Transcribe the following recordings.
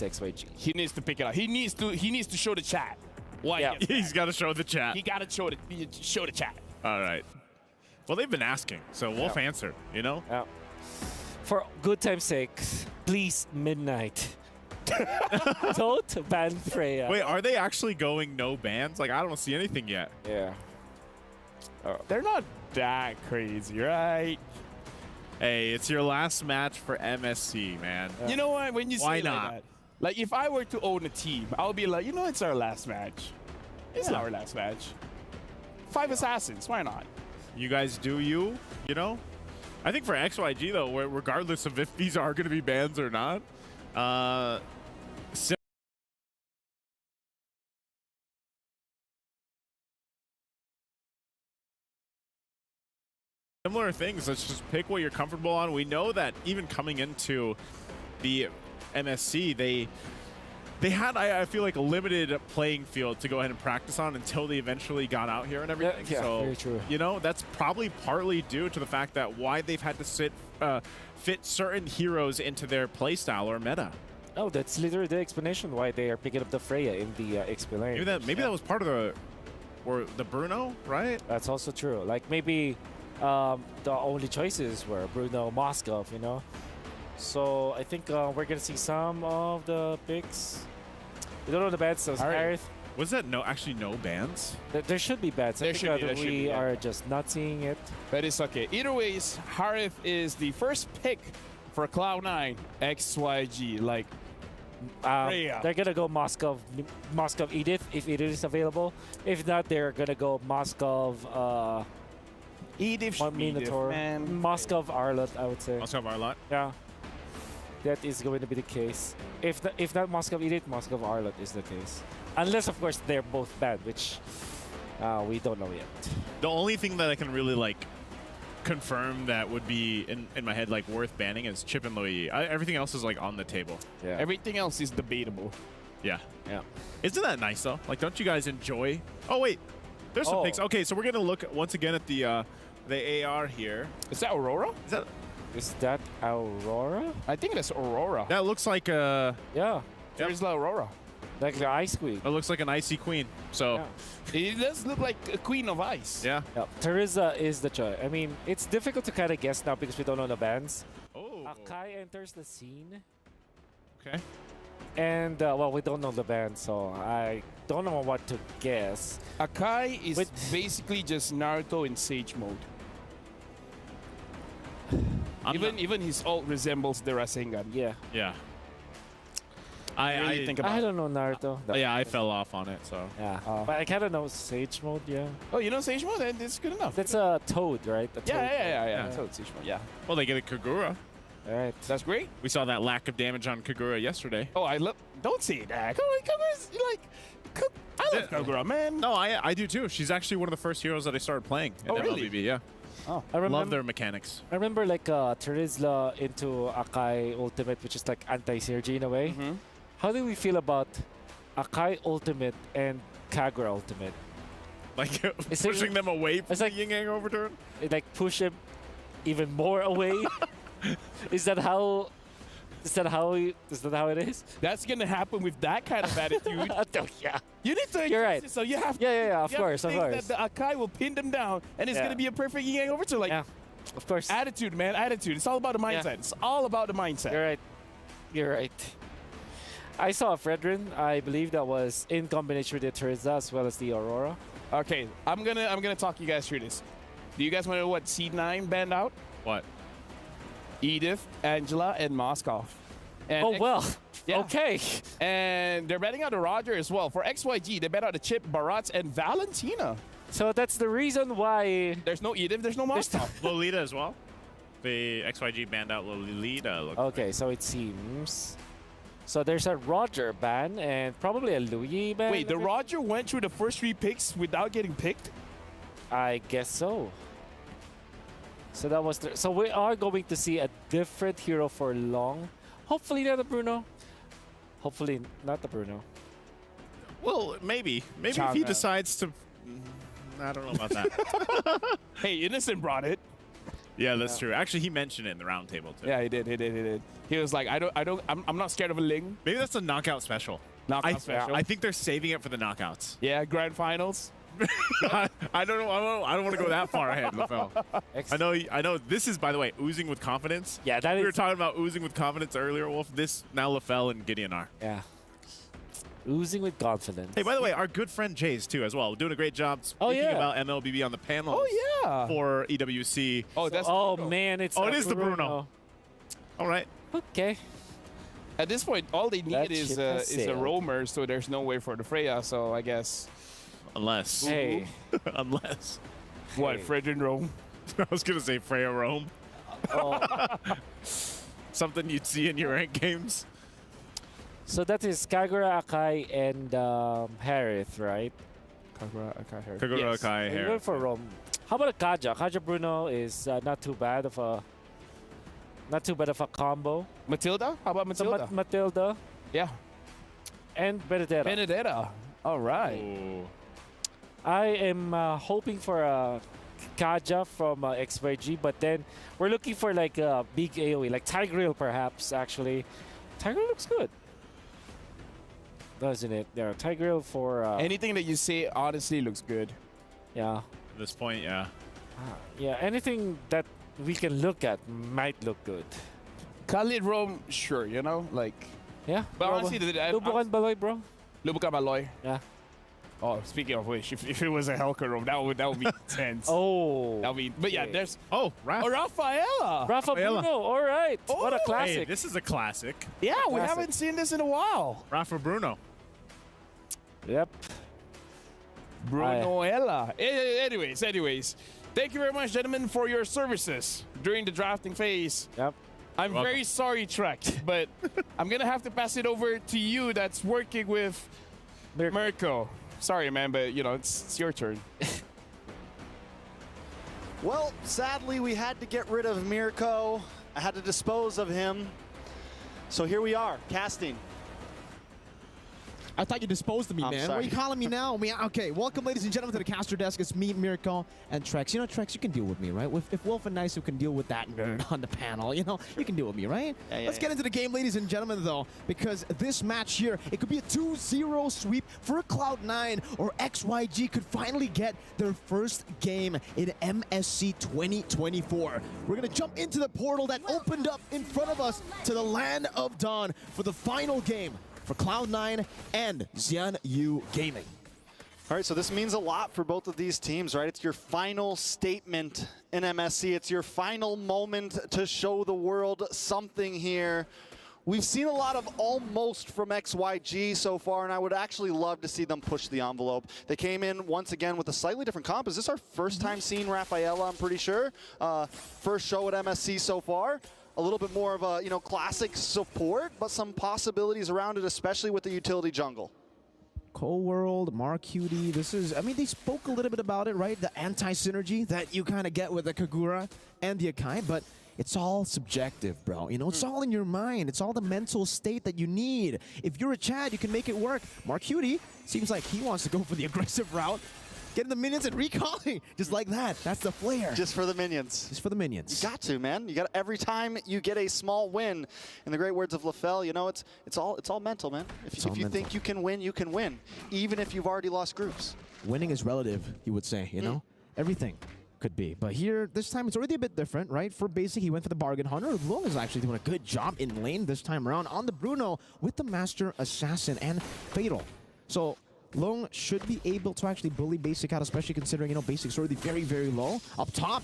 XYG. He needs to pick it up. He needs to show the chat. Why? Yeah. He's got to show the chat. He got to show the chat. All right. Well, they've been asking, so we'll answer, you know? Yeah. For good time's sake, please, midnight. Don't ban Freya. Wait, are they actually going no bans? Like, I don't see anything yet. Yeah. They're not that crazy, right? Hey, it's your last match for MSC, man. You know what? When you Why say not? like that, like if I were to own a team, I would be like, you know, it's our last match. It's our last match. 5 assassins. Why not? You guys do you know? I think for XYG, though, regardless of if these are going to be bans or not, similar things. Let's just pick what you're comfortable on. We know that even coming into the MSC, they had, I feel like, a limited playing field to go ahead and practice on until they eventually got out here and everything. Yeah, so, very true. you know, that's probably partly due to the fact that why they've had to fit certain heroes into their playstyle or meta. Oh, that's literally the explanation why they are picking up the Freya in the XP lane. Maybe that was part of the Bruno, right? That's also true. Like maybe the only choices were Bruno, Moskov, you know. So I think we're gonna see some of the picks. We don't know the bans. So Was that actually no bans? there should be bans. I think we are just not seeing it. But it's okay. Either ways, Harith is the first pick for Cloud9 XYG. Like, they're gonna go Moskov Edith if Edith is available. If not, they're gonna go Moskov Edith, Minotaur, Moskov Arlot, I would say. Moskov Arlot? Yeah. That is going to be the case. If not Moskov Edith, Moskov Arlot is the case. Unless, of course, they're both bad, which we don't know yet. The only thing that I can really, like, confirm that would be in my head, like, worth banning is Chip and Loyi. Everything else is, like, on the table. Yeah. Everything else is debatable. Yeah. Yeah. Isn't that nice, though? Like, don't you guys enjoy? Oh, wait. There's some picks. Okay, so we're going to look once again at the AR here. Is that Aurora? Is that Aurora? I think that's Aurora. That looks like a... Yeah. There's the Aurora. Like the Ice Queen. It looks like an icy queen. So... Yeah. It does look like a queen of ice. Yeah. Teresa is the choice. I mean, it's difficult to kind of guess now because we don't know the bands. Oh. Akai enters the scene. Okay. And, well, we don't know the band, so I don't know what to guess. Akai is basically just Naruto in Sage mode. Even his ult resembles the Rasengan. Yeah. Yeah. I think about I don't know Naruto. Yeah, I fell off on it, so... Yeah. But I kind of know Sage mode, yeah. Oh, you know Sage mode? Then it's good enough. That's a Toad, right? A Toad. Yeah. Toad Sage mode, yeah. Well, they get a Kagura. All right. That's great. We saw that lack of damage on Kagura yesterday. Oh, I love... Don't say that. Kagura's like... I love Kagura, man. No, I do too. She's actually one of the first heroes that I started playing in really? LBB, yeah. Oh, I love their mechanics. I remember like Terizla into Akai Ultimate, which is like anti-Sergi in a way. Mm-hmm. How do we feel about Akai Ultimate and Kagura Ultimate? Like pushing them away from the Yin Yang overturn? It like push them even more away? Is that how it is? That's gonna happen with that kind of attitude. Yeah. You need to. You're right. So you have. Yeah. Of course. That the Akai will pin them down, and it's gonna be a perfect Yin Yang overturn. Like, yeah. Of course. Attitude, man. Attitude. It's all about the mindset. Yeah. It's all about the mindset. You're right. I saw a Fredrin. I believe that was in combination with the Teresa as well as the Aurora. Okay, I'm gonna talk you guys through this. Do you guys want to know what C9 banned out? What? Edith, Angela, and Moskov. And oh, well. Yeah. Okay. And they're banning out the Roger as well. For XYG, they banned out the Chip, Barats, and Valentina. So that's the reason why... There's no Edith, there's no Moskov. Lolita as well. The XYG banned out Lolita. Okay, so it seems... So there's a Roger ban and probably a Louis ban. Wait, the Roger went through the first 3 picks without getting picked? I guess so. So that was so we are going to see a different hero for long. Hopefully not the Bruno. Hopefully not the Bruno. Well, maybe if he decides to. I don't know about that. Hey, Innocent brought it. Yeah, that's true. Actually, he mentioned it in the roundtable too. Yeah, he did. He was like, I'm not scared of a Ling. Maybe that's a knockout special. Knockout special. I think they're saving it for the knockouts. Yeah, grand finals. I don't know. I don't want to go that far ahead, LaFell. I know. This is, by the way, oozing with confidence. Yeah, that we is. were talking about oozing with confidence earlier, Wolf. This now LaFell and Gideon are. Yeah. Oozing with confidence. Hey, by the way, our good friend Jays too, as well, doing a great job speaking about MLBB on the panel. Oh yeah. For EWC. Oh, that's. Oh man, it's. Oh, it is the Bruno. All right. Okay. At this point, all they need That is ship has a sailed. roamer, so there's no way for the Freya. So I guess. Unless. Hey. Unless. What, Hey. Fred and Rome? I was gonna say Freya Rome. Oh. Something you'd see in your ranked games. So that is Kagura, Akai, and Harith, right? Kagura, Akai, Kagura, Yes. Akai, We're Harith. going for Rome. How about a Kaja? Kaja Bruno is not too bad of a combo. Matilda? How about So Matilda? Matilda Yeah. and Benedetta. Benedetta. All right. Ooh. I am hoping for a Kaja from XYG, but then we're looking for like a big AoE, like Tigreal perhaps, actually. Tigreal looks good, doesn't it? There, Tigreal for... Anything that you say honestly looks good. yeah. At this point, yeah. Yeah, anything that we can look at might look good. Khalid Rome, sure, you know, like Yeah. But honestly, Lubukan Baloy, bro. Lubuka Maloy. Yeah. Oh, speaking of which, if it was a Helka Rome, that would be intense. Oh. That would be, but yeah, Okay. there's Oh, Rafaela. Rafa Rafaela. Bruno, all right. What a Oh. classic. Hey, this is a classic. Yeah, we Classic. haven't seen this in a while. Rafa Bruno. Yep. Brunoella. Anyways, thank you very much, gentlemen, for your services during the drafting phase. Yep. I'm Welcome. very sorry, Trek, but I'm gonna have to pass it over to you. That's working with Mirko. Sorry, man, but you know it's your turn. Well, sadly, we had to get rid of Mirko. I had to dispose of him. So here we are, casting. I thought you disposed of me, I'm man. sorry. What are you calling me now? Okay, welcome, ladies and gentlemen, to the caster desk. It's me, Mirko, and Trex. You know, Trex, you can deal with me, right? If Wolf and Nice can deal with that nerd on the panel, you know, you can deal with me, right? Let's get into the game, ladies and gentlemen, though, because this match here, it could be a 2-0 sweep for Cloud9, or XYG could finally get their first game in MSC 2024. We're going to jump into the portal that opened up in front of us to the Land of Dawn for the final game for Cloud9 and XIANYOU Gaming. All right, so this means a lot for both of these teams, right? It's your final statement in MSC. It's your final moment to show the world something here. We've seen a lot of almost from XYG so far, and I would actually love to see them push the envelope. They came in once again with a slightly different comp. Is this our first time seeing Rafaela, I'm pretty sure? First show at MSC so far. A little bit more of a, you know, classic support, but some possibilities around it, especially with the utility jungle. Cold World, Marcutie, this is, I mean, they spoke a little bit about it, right? The anti-synergy that you kind of get with the Kagura and the Akai, but it's all subjective, bro. You know, it's all in your mind. It's all the mental state that you need. If you're a Chad, you can make it work. Marcutie seems like he wants to go for the aggressive route, getting the minions and recalling, just like that. That's the flair. Just for the minions. Just for the minions. You got to, man. You got every time you get a small win. In the great words of LaFell, you know, it's all mental, man. If you mental. think you can win, even if you've already lost groups. Winning is relative, he would say, you know? Everything could be. But here, this time, it's already a bit different, right? For basic, he went for the bargain hunter. Long is actually doing a good job in lane this time around on the Bruno with the Master Assassin and Fatal. So Long should be able to actually bully Basic out, especially considering, you know, Basic's already very, very low. Up top,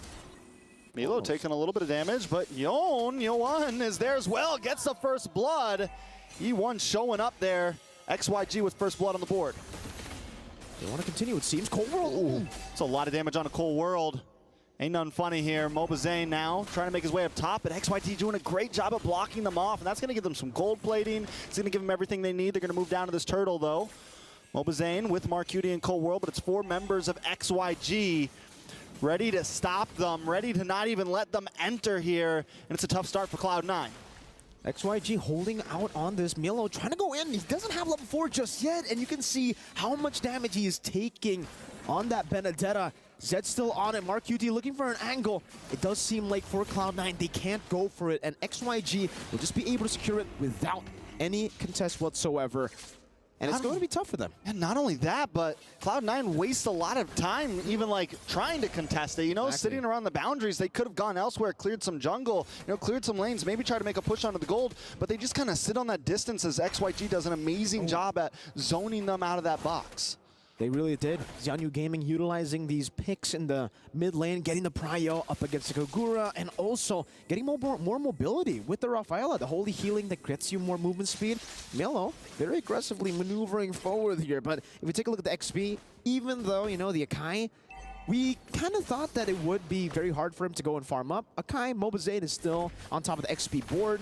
Milo taking a little bit of damage, but Yoan is there as well. Gets the first blood. E1 showing up there. XYG with first blood on the board. they want to continue, it seems. Cold World. It's a lot of damage on a Cold World. Ain't nothing funny here. Mobazane now trying to make his way up top, but XYG doing a great job of blocking them off, and that's going to give them some gold plating. It's going to give them everything they need. They're going to move down to this turtle, though. Mobazane with Marcutie and Cold World, but it's 4 members of XYG ready to stop them, ready to not even let them enter here, and it's a tough start for Cloud9. XYG holding out on this. Milo trying to go in. He doesn't have level 4 just yet, and you can see how much damage he is taking on that Benedetta. Zed's still on it. Mark QT looking for an angle. It does seem like for Cloud9, they can't go for it, and XYG will just be able to secure it without any contest whatsoever. And it's going to be tough for them. And not only that, but Cloud9 wastes a lot of time even like trying to contest it, you know, Exactly. sitting around the boundaries. They could have gone elsewhere, cleared some jungle, you know, cleared some lanes, maybe try to make a push onto the gold, but they just kind of sit on that distance as XYG does an amazing job at zoning them out of that box. They really did. XIANYOU Gaming utilizing these picks in the mid lane, getting the prio up against the Kogura, and also getting more mobility with the Rafaela, the holy healing that gets you more movement speed. Melo very aggressively maneuvering forward here, but if we take a look at the XP, even though, you know, the Akai, we kind of thought that it would be very hard for him to go and farm up. Akai, Mobazane is still on top of the XP board.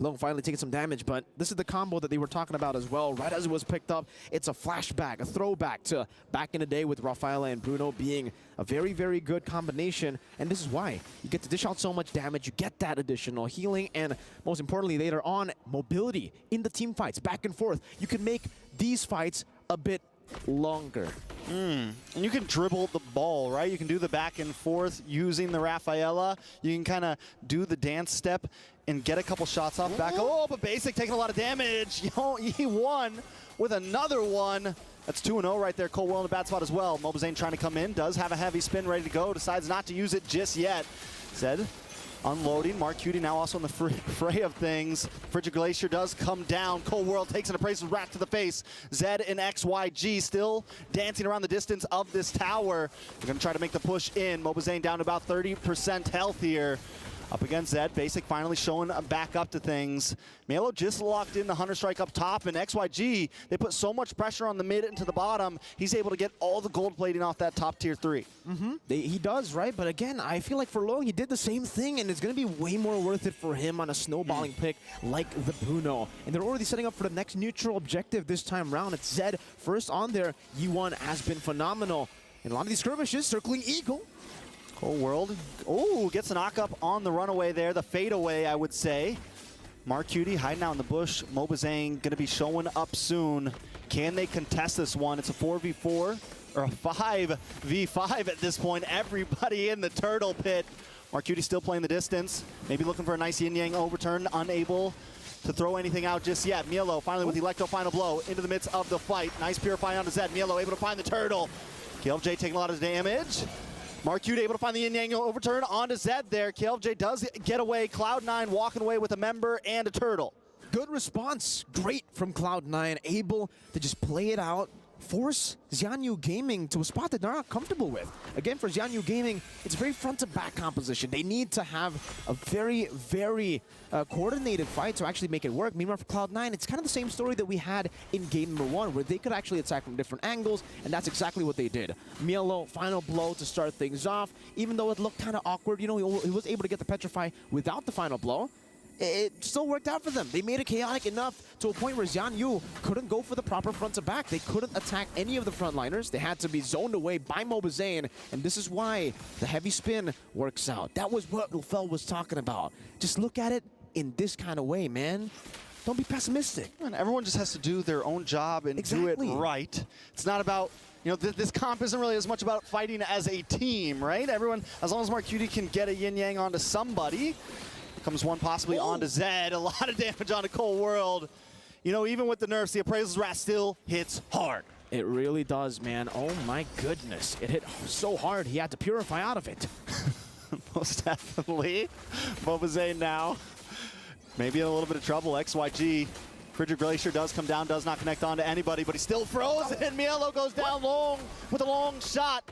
Long finally taking some damage, but this is the combo that they were talking about as well. Right as it was picked up, it's a flashback, a throwback to back in the day with Rafaela and Bruno being a very, very good combination. And this is why you get to dish out so much damage, you get that additional healing, and most importantly, later on, mobility in the team fights, back and forth. You can make these fights a bit longer. And you can dribble the ball, right? You can do the back and forth using the Rafaela. You can kind of do the dance step and get a couple shots off back. Oh, but Basic taking a lot of damage. He won with another one. That's 2-0 right there. Cole well in a bad spot as well. Mobazane trying to come in, does have a heavy spin ready to go, decides not to use it just yet. Zed unloading. Mark Cutie now also in the fray of things. Frigid Glacier does come down. Cold World takes an abrasive rat to the face. Zed and XYG still dancing around the distance of this tower. They're going to try to make the push in. Mobazane down to about 30% health here. Up against Zed. Basic finally showing back up to things. Melo just locked in the Hunter Strike up top, and XYG, they put so much pressure on the mid and to the bottom, he's able to get all the gold plating off that top tier 3. He does, right? But again, I feel like for Long, he did the same thing, and it's going to be way more worth it for him on a snowballing pick like the Bruno. And they're already setting up for the next neutral objective this time round. It's Zed first on there. Yi1 has been phenomenal. And a lot of these skirmishes circling Eagle. Cold World, oh, gets a knock-up on the runaway there, the fadeaway, I would say. Mark Cutie hiding out in the bush. Mobazane going to be showing up soon. Can they contest this one? It's a 4v4, or a 5v5 at this point. Everybody in the turtle pit. Mark Cutie still playing the distance. Maybe looking for a nice yin-yang overturn. Unable to throw anything out just yet. Mielo finally with the Electro final blow into the midst of the fight. Nice purify onto Zed. Mielo able to find the turtle. KLJ taking a lot of damage. Mark Cutie able to find the yin-yang overturn onto Zed there. KLJ does get away. Cloud9 walking away with a member and a turtle. Good response. Great from Cloud9. Able to just play it out. Force XIANYOU Gaming to a spot that they're not comfortable with. Again, for XIANYOU Gaming, it's very front-to-back composition. They need to have a very, very coordinated fight to actually make it work. Meanwhile, for Cloud9, it's kind of the same story that we had in game number 1, where they could actually attack from different angles, and that's exactly what they did. Mielo, final blow to start things off. Even though it looked kind of awkward, you know, he was able to get the Petrify without the final blow. It still worked out for them. They made it chaotic enough to a point where XIANYOU couldn't go for the proper front to back. They couldn't attack any of the frontliners. They had to be zoned away by Mobazane, and this is why the heavy spin works out. That was what Lefel was talking about. Just look at it in this kind of way, man. Don't be pessimistic. And everyone just has to do their own job and do it right. It's not about, you know, this comp isn't really as much about fighting as a team, right? Everyone, as long as Mark Cutie can get a yin-yang onto somebody, comes one possibly onto Zed. A lot of damage onto Cold World. You know, even with the nerfs, the Appraisal's Wrath still hits hard. It really does, man. Oh my goodness. It hit so hard, he had to purify out of it. Most definitely. Mobazane now. Maybe in a little bit of trouble. XYG. Frigid Glacier does come down, does not connect onto anybody, but he's still frozen. Mielo goes down long with a long shot.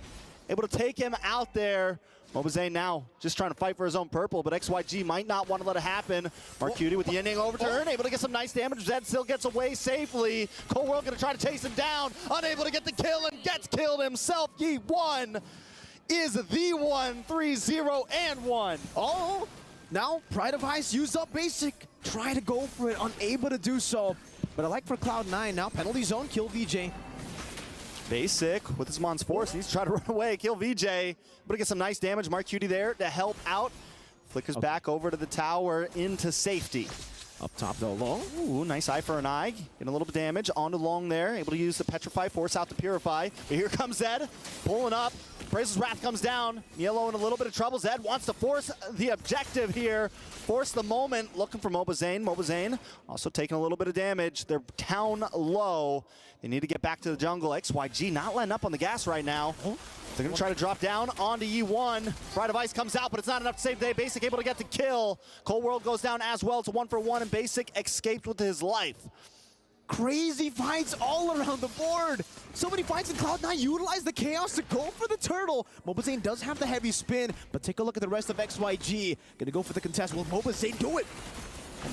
Able to take him out there. Mobazane now just trying to fight for his own purple, but XYG might not want to let it happen. Mark Cutie with the ending overturn, able to get some nice damage. Zed still gets away safely. Cold World gonna try to chase him down, unable to get the kill and gets killed himself. Yi1 is the one, 3-0 and 1. Oh, now Pride of Ice used up Basic. Try to go for it, unable to do so. But I like for Cloud9 now, penalty zone, kill VJ. Basic with his Mon's Force, needs to try to run away, kill VJ, but get some nice damage. Mark Cutie there to help out. Flickers back over to the tower into safety. Up top though, Long. Ooh, nice eye for an eye. Getting a little bit of damage onto Long there. Able to use the Petrify, force out the Purify. But here comes Zed, pulling up. Brace's Wrath comes down. Yellow in a little bit of trouble. Zed wants to force the objective here. Force the moment. Looking for Mobazane. Mobazane also taking a little bit of damage. They're down low. They need to get back to the jungle. XYG not letting up on the gas right now. They're going to try to drop down onto E1. Pride of Ice comes out, but it's not enough to save the day. Basic able to get the kill. Cold World goes down as well. It's a 1-for-1, and Basic escaped with his life. Crazy fights all around the board. So many fights, and Cloud9 utilize the chaos to go for the turtle. Mobazane does have the heavy spin, but take a look at the rest of XYG. Gonna go for the contest. Will Mobazane do it?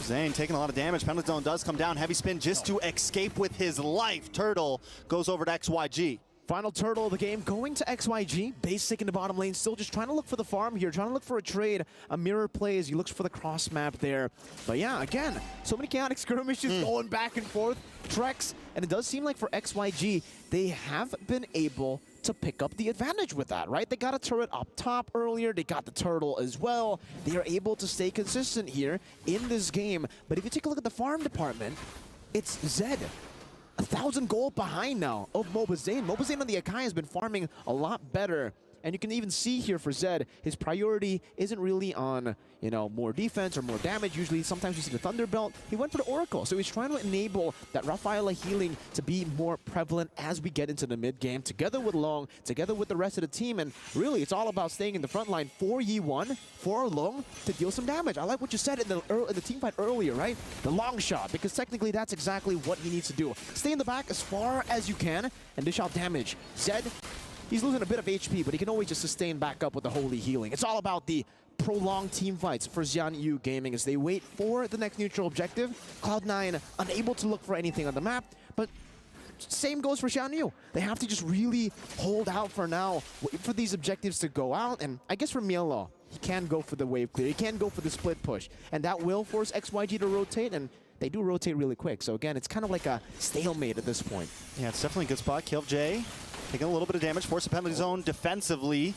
Zane taking a lot of damage. Penalty zone does come down. Heavy spin just to escape with his life. Turtle goes over to XYG. Final turtle of the game going to XYG. Basic in the bottom lane, still just trying to look for the farm here, trying to look for a trade. A mirror play as he looks for the cross map there. But yeah, again, so many chaotic skirmishes going back and forth. Trex, and it does seem like for XYG, they have been able to pick up the advantage with that, right? They got a turret up top earlier. They got the turtle as well. They are able to stay consistent here in this game. But if you take a look at the farm department, it's Zed. 1,000 gold behind now of Mobazane. Mobazane on the Akai has been farming a lot better. And you can even see here for Zed, his priority isn't really on, you know, more defense or more damage. Usually, sometimes you see the Thunderbelt. He went for the Oracle. So he's trying to enable that Rafaela healing to be more prevalent as we get into the mid-game, together with Long, together with the rest of the team. And really, it's all about staying in the front line for Yi1, for Long, to deal some damage. I like what you said in the team fight earlier, right? The long shot, because technically that's exactly what he needs to do. Stay in the back as far as you can and dish out damage. Zed, he's losing a bit of HP, but he can always just sustain back up with the holy healing. It's all about the prolonged team fights for XIANYOU Gaming as they wait for the next neutral objective. Cloud9 unable to look for anything on the map, but same goes for XIANYOU. They have to just really hold out for now, wait for these objectives to go out, and I guess for Mielo, he can go for the wave clear, he can go for the split push, and that will force XYG to rotate, and they do rotate really quick. So again, it's kind of like a stalemate at this point. Yeah, it's definitely a good spot. Kill Jay, taking a little bit of damage, force the penalty zone defensively.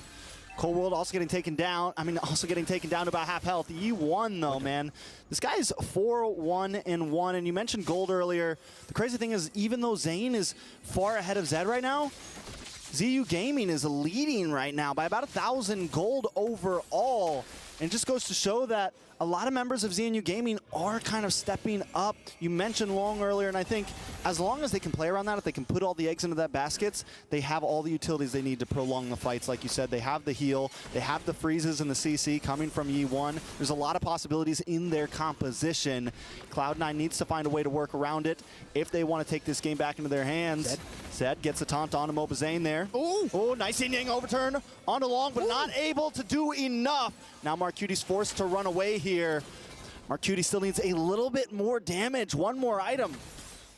Cold World also getting taken down. Also getting taken down to about half health. E1 though, man. This guy is 4-1-1, and you mentioned gold earlier. The crazy thing is, even though Zane is far ahead of Zed right now, XIANYOU Gaming is leading right now by about 1,000 gold overall. And it just goes to show that a lot of members of XIANYOU Gaming are kind of stepping up. You mentioned Long earlier, and I think as long as they can play around that, if they can put all the eggs into that baskets, they have all the utilities they need to prolong the fights. Like you said, they have the heal, they have the freezes and the CC coming from Yi1. There's a lot of possibilities in their composition. Cloud9 needs to find a way to work around it if they want to take this game back into their hands. Zed gets a taunt onto Mobazane there. Oh, nice yin-yang overturn onto Long, but not able to do enough. Now Marcuti's forced to run away here. Marcuti still needs a little bit more damage, one more item.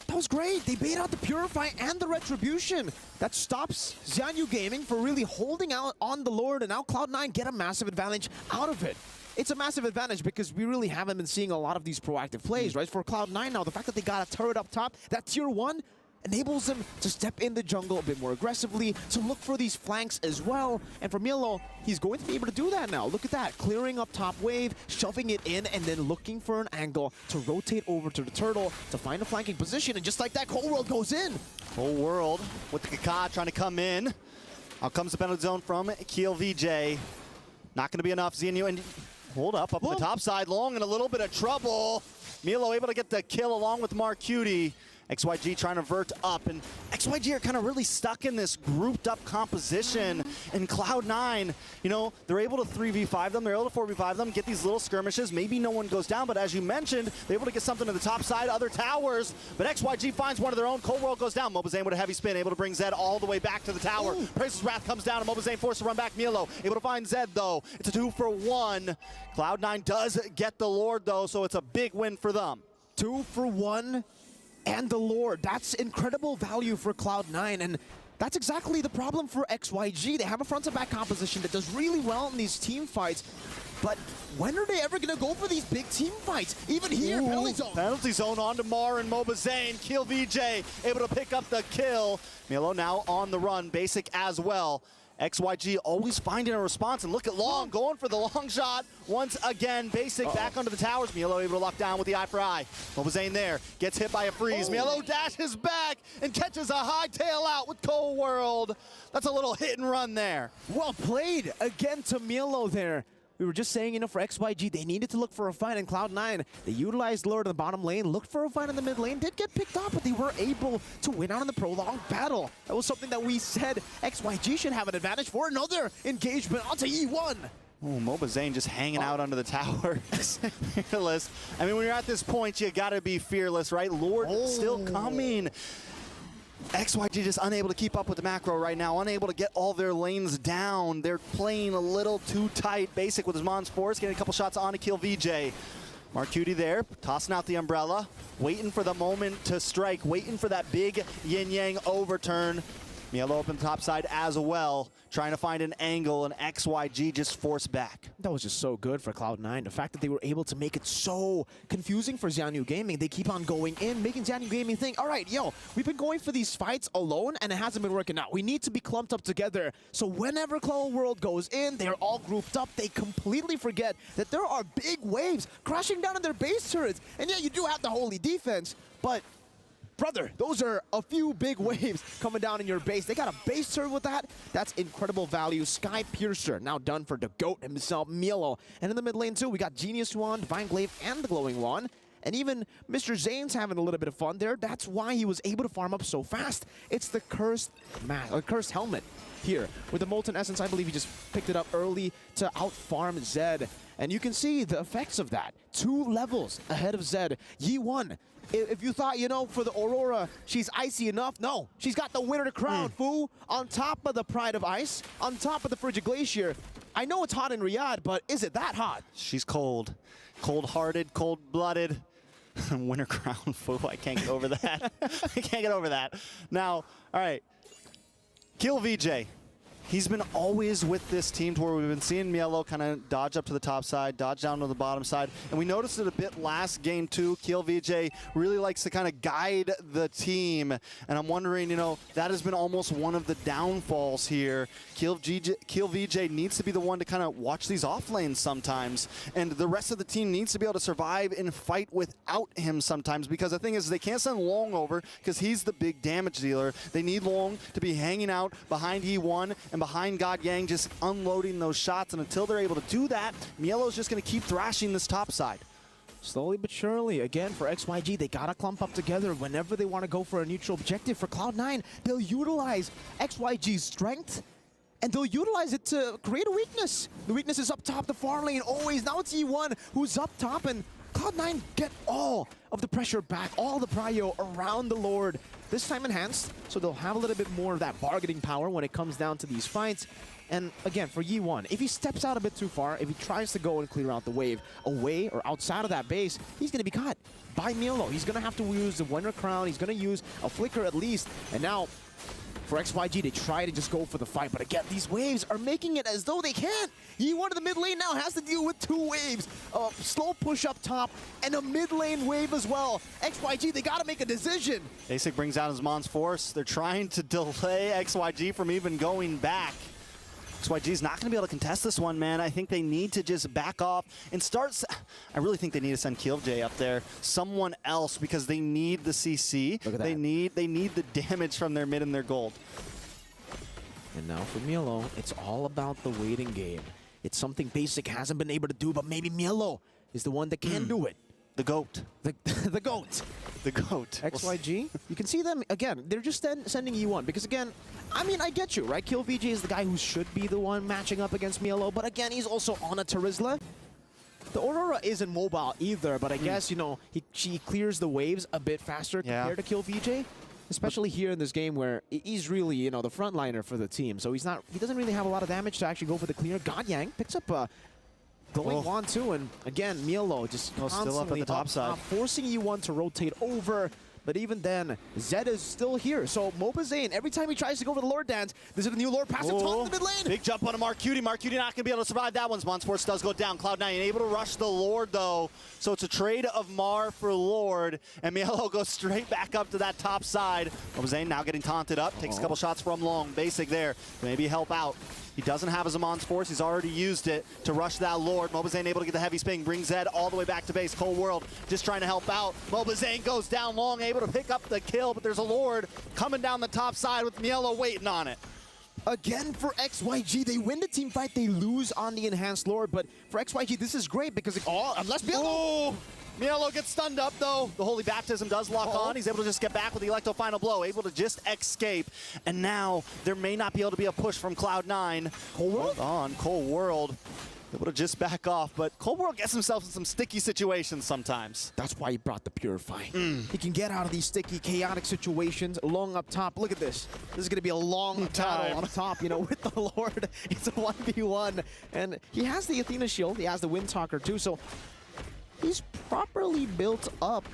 That was great. They bait out the Purify and the Retribution. That stops XIANYOU Gaming for really holding out on the Lord, and now Cloud9 get a massive advantage out of it. It's a massive advantage because we really haven't been seeing a lot of these proactive plays, right? For Cloud9 now, the fact that they got a turret up top, that tier 1, enables them to step in the jungle a bit more aggressively, to look for these flanks as well. And for Mielo, he's going to be able to do that now. Look at that, clearing up top wave, shoving it in, and then looking for an angle to rotate over to the turtle to find a flanking position. And just like that, Cold World goes in. Cold World with the Kaka trying to come in. Out comes the penalty zone from Keel VJ. Not going to be enough. XIANYOU, and hold up on the top side. Long in a little bit of trouble. Mielo able to get the kill along with Marcuti. XYG trying to vert up, and XYG are kind of really stuck in this grouped up composition. And Cloud9, you know, they're able to 3v5 them, they're able to 4v5 them, get these little skirmishes. Maybe no one goes down, but as you mentioned, they're able to get something to the top side, other towers. But XYG finds one of their own. Cold World goes down. Mobazane with a heavy spin, able to bring Zed all the way back to the tower. Brace's Wrath comes down, and Mobazane forced to run back. Mielo able to find Zed, though. It's a 2-for-1. Cloud9 does get the Lord, though, so it's a big win for them. 2-for-1. And the Lord, that's incredible value for Cloud9, and that's exactly the problem for XYG. They have a front-to-back composition that does really well in these team fights, but when are they ever going to go for these big team fights? Even here, penalty zone. Penalty zone onto Mar and Mobazane. Kill VJ, able to pick up the kill. Mielo now on the run, Basic as well. XYG always finding a response, and look at Long going for the long shot once again. Basic back onto the towers. Mielo able to lock down with the eye for eye. Mobazane there, gets hit by a freeze. Mielo dashes back and catches a high tail out with Cold World. That's a little hit and run there. Well played again to Mielo there. We were just saying, you know, for XYG, they needed to look for a fight in Cloud9. They utilized Lord in the bottom lane, looked for a fight in the mid lane, did get picked up, but they were able to win out in the prolonged battle. That was something that we said XYG should have an advantage for. Another engagement onto E1. Oh, Mobazane just hanging out under the tower. Fearless. I mean, when you're at this point, you gotta be fearless, right? Lord still coming. XYG just unable to keep up with the macro right now, unable to get all their lanes down. They're playing a little too tight. Basic with his Mon's Force, getting a couple shots on to kill VJ. Marcuti there, tossing out the umbrella, waiting for the moment to strike, waiting for that big yin-yang overturn. Mielo up in the top side as well, trying to find an angle, and XYG just forced back. That was just so good for Cloud9. The fact that they were able to make it so confusing for XIANYOU Gaming. They keep on going in, making XIANYOU Gaming think, all right, yo, we've been going for these fights alone, and it hasn't been working out. We need to be clumped up together. So whenever Clone World goes in, they're all grouped up. They completely forget that there are big waves crashing down on their base turrets. And yeah, you do have the holy defense, but brother, those are a few big waves coming down in your base. They got a base turret with that. That's incredible value. Sky Piercer now done for the GOAT himself, Mielo. And in the mid lane too, we got Genius Wand, Divine Glaive, and the Glowing Wand. And even Mr. Zane's having a little bit of fun there. That's why he was able to farm up so fast. It's the cursed helmet here with the Molten Essence. I believe he just picked it up early to outfarm Zed. And you can see the effects of that. 2 levels ahead of Zed. Yi1. If you thought, you know, for the Aurora, she's icy enough, no. She's got the winner to crown, fool. On top of the Pride of Ice, on top of the Frigid Glacier. I know it's hot in Riyadh, but is it that hot? She's cold. Cold-hearted, cold-blooded. Winter crown, fool. I can't get over that. I can't get over that. Now, all right. Kill VJ. He's been always with this team to where we've been seeing Mielo kind of dodge up to the top side, dodge down to the bottom side. And we noticed it a bit last game too. Kill VJ really likes to kind of guide the team. And I'm wondering, you know, that has been almost one of the downfalls here. Kill VJ needs to be the one to kind of watch these off lanes sometimes. And the rest of the team needs to be able to survive and fight without him sometimes. Because the thing is, they can't send Long over because he's the big damage dealer. They need Long to be hanging out behind E1 and behind God Yang, just unloading those shots. And until they're able to do that, Mielo's just going to keep thrashing this top side. Slowly but surely, again, for XYG, they gotta clump up together whenever they want to go for a neutral objective. For Cloud9, they'll utilize XYG's strength, and they'll utilize it to create a weakness. The weakness is up top, the far lane, always. Now it's E1 who's up top, and Cloud9 get all of the pressure back, all the prio around the Lord. This time enhanced, so they'll have a little bit more of that bargaining power when it comes down to these fights. And again, for Yi1, if he steps out a bit too far, if he tries to go and clear out the wave away or outside of that base, he's going to be caught by Mielo. He's going to have to use the Winter Crown. He's going to use a Flicker at least. And now, for XYG, they try to just go for the fight. But again, these waves are making it as though they can't. Yi1 in the mid lane now has to deal with 2 waves. A slow push up top and a mid lane wave as well. XYG, they got to make a decision. Basic brings out his Mon's Force. They're trying to delay XYG from even going back. XYG's not going to be able to contest this one, man. I think they need to just back off and start. I really think they need to send KillJ up there, someone else, because they need the CC. Look at they that. need the damage from their mid and their gold. And now for Mielo, it's all about the waiting game. It's something Basic hasn't been able to do, but maybe Mielo is the one that can do it. The GOAT. The GOAT. The GOAT. XYG, you can see them, again, they're just sending E1, because again, I mean, I get you, right? Kill VJ is the guy who should be the one matching up against Mielo, but again, he's also on a Terizla. The Aurora isn't mobile either, but I guess, you know, she clears the waves a bit faster compared to Kill VJ, especially here in this game where he's really, you know, the frontliner for the team, so he doesn't really have a lot of damage to actually go for the clear. God Yang picks up Glowing Wand too, and again, Mielo just constantly still up at the top side. forcing E1 to rotate over. But even then, Zed is still here. So Mobazane, every time he tries to go for the Lord dance, there's a new Lord passive taunt in the mid lane. Big jump on a Marcuti. Marcuti not going to be able to survive that one. Monsports does go down. Cloud9 able to rush the Lord, though. So it's a trade of Mar for Lord. And Mielo goes straight back up to that top side. Mobazane now getting taunted up. Takes a couple shots from long. Basic there. Maybe help out. He doesn't have his Amon's Force. He's already used it to rush that Lord. Mobazane able to get the heavy spin. Brings Zed all the way back to base. Cold World just trying to help out. Mobazane goes down long, able to pick up the kill, but there's a Lord coming down the top side with Mielo waiting on it. Again for XYG, they win the team fight, they lose on the enhanced Lord, but for XYG, this is great because, unless Mielo... Mielo gets stunned up, though. The Holy Baptism does lock on. He's able to just get back with the Electro Final Blow, able to just escape. And now there may not be able to be a push from Cloud9. Cold World? Hold on, Cold World. Able to just back off, but Cold World gets himself in some sticky situations sometimes. That's why he brought the Purify. He can get out of these sticky, chaotic situations. Long up top. Look at this. This is going to be a long battle up top, you know, with the Lord. It's a 1v1. And he has the Athena Shield. He has the Windtalker, too. So he's properly built up.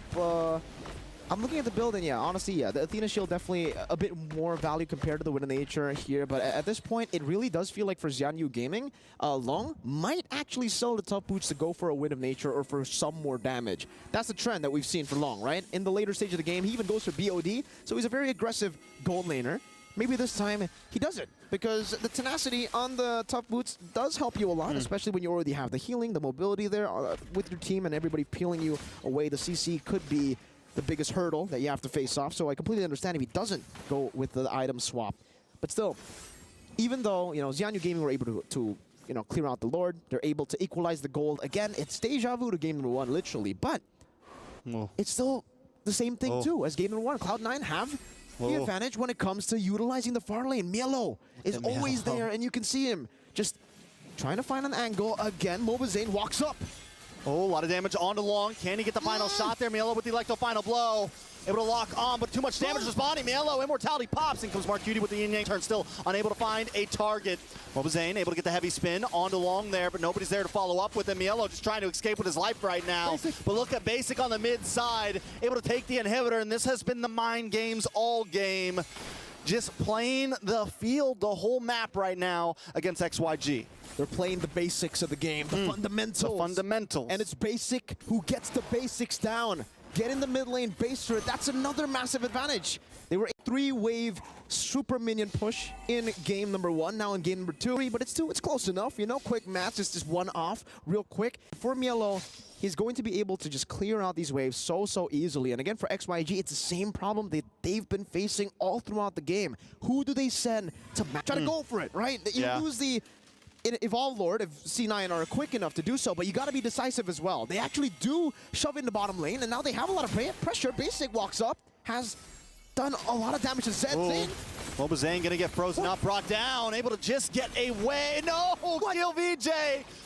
I'm looking at the build, and yeah, honestly, yeah, the Athena Shield definitely a bit more value compared to the Wind of Nature here, but at this point, it really does feel like for XIANYOU Gaming, Long might actually sell the tough boots to go for a Wind of Nature or for some more damage. That's the trend that we've seen for Long, right? In the later stage of the game, he even goes for BOD, so he's a very aggressive gold laner. Maybe this time he doesn't, because the tenacity on the tough boots does help you a lot, especially when you already have the healing, the mobility there with your team and everybody peeling you away. The CC could be the biggest hurdle that you have to face off, so I completely understand if he doesn't go with the item swap. But still, even though, you know, XIANYOU Gaming were able to you know, clear out the Lord, they're able to equalize the gold. Again, it's deja vu to game number 1, literally, but it's still the same thing too as game number 1. Cloud9 have the advantage when it comes to utilizing the far lane. Mielo is always there, and you can see him just trying to find an angle. Again, Mobazane walks up. Oh, a lot of damage on to Long. Can he get the final shot there? Mielo with the Electro Final Blow. Able to lock on, but too much damage responding. Mielo, Immortality pops, and comes Marcuti with the yin-yang turn, still unable to find a target. Mobazane able to get the heavy spin onto Long there, but nobody's there to follow up with him. Mielo just trying to escape with his life right now. But look at Basic on the mid side, able to take the inhibitor, and this has been the mind games all game. Just playing the field, the whole map right now against XYG. They're playing the basics of the game, the fundamentals. The fundamentals. And it's Basic who gets the basics down. Get in the mid lane base turret, that's another massive advantage. They were a 3-wave super minion push in game number 1, now in game number 2, but it's close enough, you know, quick match, just one off real quick. For Mielo, he's going to be able to just clear out these waves so easily. And again, for XYG, it's the same problem that they've been facing all throughout the game. Who do they send to try to go for it, right? You lose the Evolve Lord if C9 are quick enough to do so, but you got to be decisive as well. They actually do shove in the bottom lane, and now they have a lot of pressure. Basic walks up, has done a lot of damage to Zed. Mobazane gonna get frozen up, brought down, able to just get away. No, kill VJ,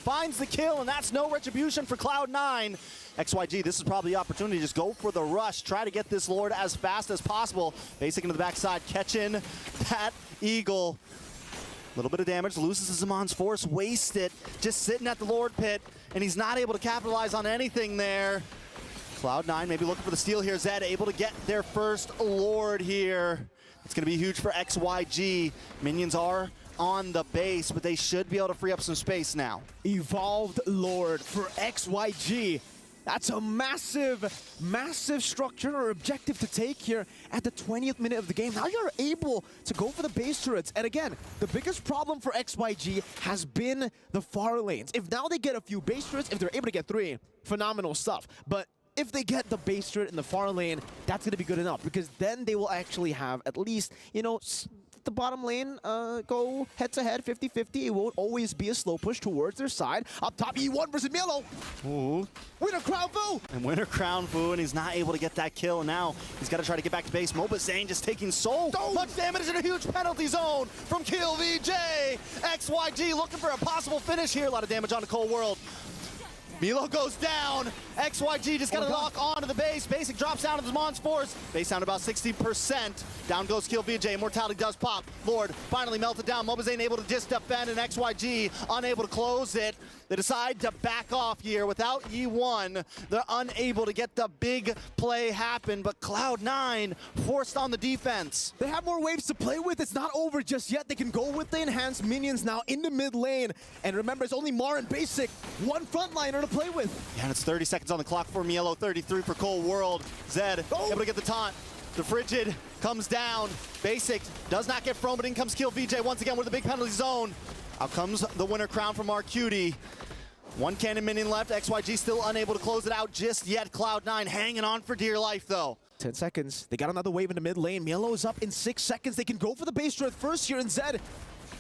finds the kill, and that's no retribution for Cloud9. XYG, this is probably the opportunity to just go for the rush, try to get this Lord as fast as possible. Basic into the backside, catching that Eagle. A little bit of damage, loses his Amon's Force, wasted, just sitting at the Lord pit, and he's not able to capitalize on anything there. Cloud9 maybe looking for the steal here. Zed able to get their first Lord here. It's going to be huge for XYG. Minions are on the base, but they should be able to free up some space now. Evolved Lord for XYG. That's a massive structure or objective to take here at the 20th minute of the game. Now you're able to go for the base turrets. And again, the biggest problem for XYG has been the far lanes. If now they get a few base turrets, if they're able to get 3, phenomenal stuff. But if they get the base turret in the far lane, that's going to be good enough, because then they will actually have at least, you know, the bottom lane go head-to-head, 50-50. It won't always be a slow push towards their side. Up top, E1 versus Mielo. Winner Crown Fu! And Winner Crown Fu, and he's not able to get that kill. Now he's got to try to get back to base. Mobazane just taking so much damage in a huge penalty zone from Kill VJ. XYG looking for a possible finish here. A lot of damage on the Cold World. Mielo goes down. XYG just got to lock onto the base. Basic drops down to the Amon's Force. Base down about 60%. Down goes Kill VJ. Immortality does pop. Lord finally melted down. Mobazane able to just defend, and XYG unable to close it. They decide to back off here. Without E1, they're unable to get the big play happen, but Cloud9 forced on the defense. They have more waves to play with. It's not over just yet. They can go with the enhanced minions now in the mid lane. And remember, it's only Mar and Basic, one frontliner to play with. Yeah, and it's 30 seconds on the clock for Mielo, 33 for Cold World. Zed able to get the taunt. The Frigid comes down. Basic does not get thrown, but in comes Kill VJ once again with a big penalty zone. Out comes the winner crown from Arcutie. One cannon minion left. XYG still unable to close it out just yet. Cloud9 hanging on for dear life, though. 10 seconds. They got another wave in the mid lane. Mielo is up in 6 seconds. They can go for the base strength first here, and Zed,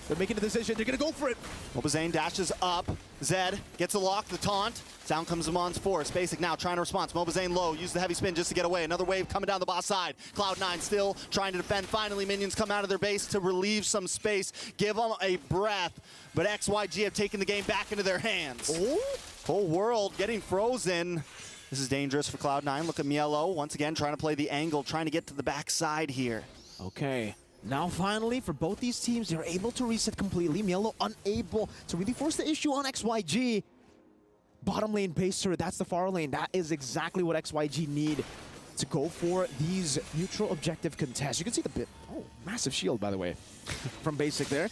they're making a decision. They're going to go for it. Mobazane dashes up. Zed gets a lock, the taunt. Down comes Amon's force. Basic now trying to respond. Mobazane low, use the heavy spin just to get away. Another wave coming down the boss side. Cloud9 still trying to defend. Finally, minions come out of their base to relieve some space, give them a breath. But XYG have taken the game back into their hands. Oh. Whole world getting frozen. This is dangerous for Cloud9. Look at Mielo once again trying to play the angle, trying to get to the backside here. Okay. Now finally, for both these teams, they're able to reset completely. Mielo unable to really force the issue on XYG. Bottom lane base turret, that's the far lane. That is exactly what XYG need to go for these neutral objective contests. You can see the bit. Oh, massive shield, by the way, from Basic there.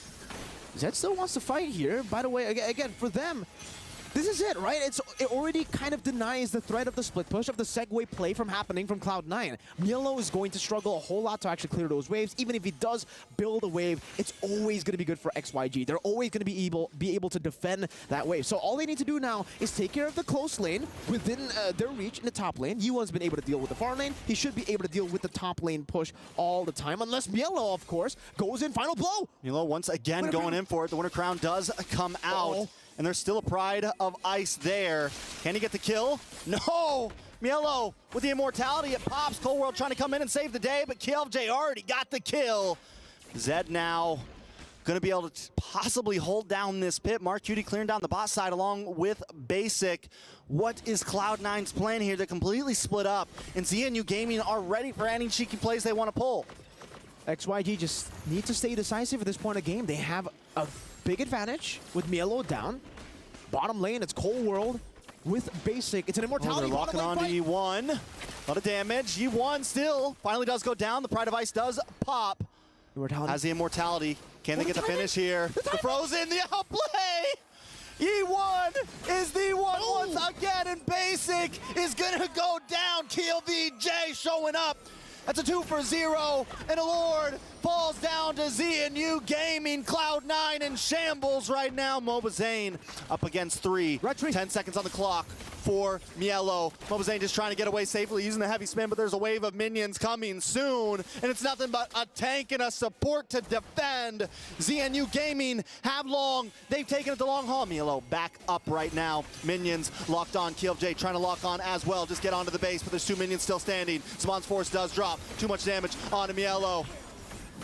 Zed still wants to fight here. By the way, again, for them, this is it, right? It already kind of denies the threat of the split push, of the segue play from happening from Cloud9. Mielo is going to struggle a whole lot to actually clear those waves. Even if he does build a wave, it's always going to be good for XYG. They're always going to be able to defend that wave. So all they need to do now is take care of the close lane within their reach in the top lane. Yuan's been able to deal with the far lane. He should be able to deal with the top lane push all the time, unless Mielo, of course, goes in final blow. Mielo once again going in for it. The winner crown does come out. And there's still a Pride of Ice there. Can he get the kill? No! Mielo with the immortality, it pops. Cold World trying to come in and save the day, but KLJ already got the kill. Zed now gonna be able to possibly hold down this pit. Arcutie clearing down the bot side along with Basic. What is Cloud9's plan here? They're completely split up, and XIANYOU Gaming are ready for any cheeky plays they want to pull. XYG just need to stay decisive at this point of the game. They have a big advantage with Mielo down. Bottom lane, it's Cold World with Basic. It's an immortality. They're locking on to E1. A lot of damage. E1 still finally does go down. The Pride of Ice does pop. Immortality. Has the immortality. Can they get the finish here? The Frozen, the outplay! E1 is the one once again, and Basic is gonna go down. Kill VJ showing up. That's a 2 for 0, and a Lord falls down to XIANYOU Gaming. Cloud9 in shambles right now. Mobazane up against 3. 10 seconds on the clock for Mielo. Mobazane just trying to get away safely using the heavy spin, but there's a wave of minions coming soon, and it's nothing but a tank and a support to defend. XIANYOU Gaming have long. They've taken it the long haul. Mielo back up right now. Minions locked on. KLJ trying to lock on as well. Just get onto the base, but there's 2 minions still standing. Samon's force does drop. Too much damage onto Mielo.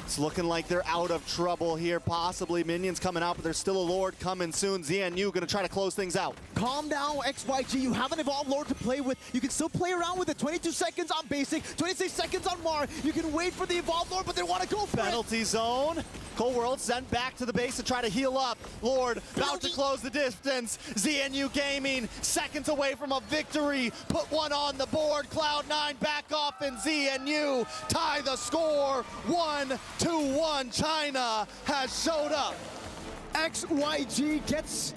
It's looking like they're out of trouble here, possibly. Minions coming out, but there's still a Lord coming soon. XIANYOU gonna try to close things out. Calm down, XYG. You have an Evolved Lord to play with. You can still play around with it. 22 seconds on Basic, 26 seconds on Mar. You can wait for the Evolved Lord, but they want to go for Penalty zone. Cold World sent back to the base to try to heal up. Lord about to close the distance. XIANYOU Gaming seconds away from a victory. Put one on the board. Cloud9 back off, and XIANYOU tie the score. 1-1. China has showed up. XYG gets